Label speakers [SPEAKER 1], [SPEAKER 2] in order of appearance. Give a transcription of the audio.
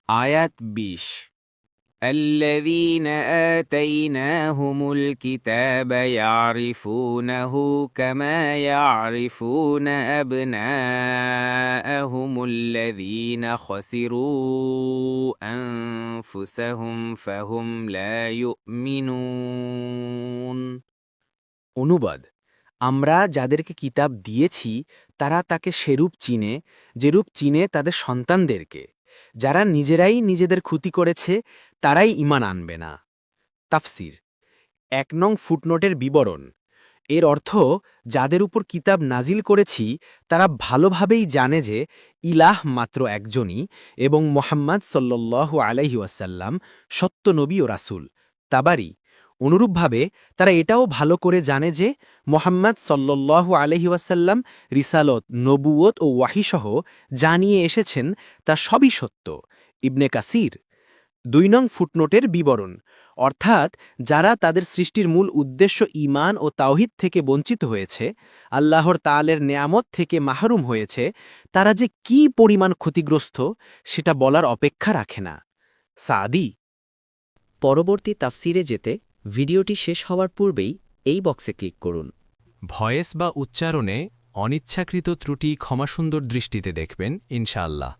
[SPEAKER 1] আয়াত ২০ الذين آتيناهم الكتاب يعرفونه كما يعرفون أبناءهم الذين خسروا أنفسهم فهم لا يؤمنون অনুবাদ আমরা যাদেরকে কিতাব দিয়েছি তারা তাকে সেরূপ চিনে যেরূপ চিনে তাদের সন্তানদেরকে যারা নিজেরাই নিজেদের ক্ষতি করেছে তারাই ঈমান আনবে না। তাফসির ১ নং ফুটনোটের বিবরণ এর অর্থ যাদের উপর কিতাব নাজিল করেছি তারা ভালোভাবেই জানে যে ইলাহ মাত্র একজনই এবং মোহাম্মদ সাল্লাল্লাহু আলাইহি ওয়াসাল্লাম সত্য নবী ও রাসূল। তাবারি অনুরূপভাবে তারা এটাও ভালো করে জানে যে মোহাম্মদ সাল্লাল্লাহু আলাইহি ওয়াসাল্লাম রিসালত, নবুয়ত ও ওয়াহিসহ যা নিয়ে এসেছেন তা সবই সত্য। ইবনে কাসির ২ নং ফুটনোটের বিবরণ অর্থাৎ যারা তাদের সৃষ্টির মূল উদ্দেশ্য ঈমান ও তাওহীদ থেকে বঞ্চিত হয়েছে, আল্লাহর তাআলার নেয়ামত থেকে মাহরুম হয়েছে, তারা যে কি পরিমাণ ক্ষতিগ্রস্ত সেটা বলার অপেক্ষা রাখে না। সাদি
[SPEAKER 2] পরবর্তী তাফসিরে যেতে ভিডিওটি শেষ হওয়ার পূর্বেই এই বক্সে ক্লিক করুন।
[SPEAKER 3] ভয়েস বা উচ্চারণে অনিচ্ছাকৃত ত্রুটি ক্ষমাসুন্দর দৃষ্টিতে দেখবেন ইনশাআল্লাহ।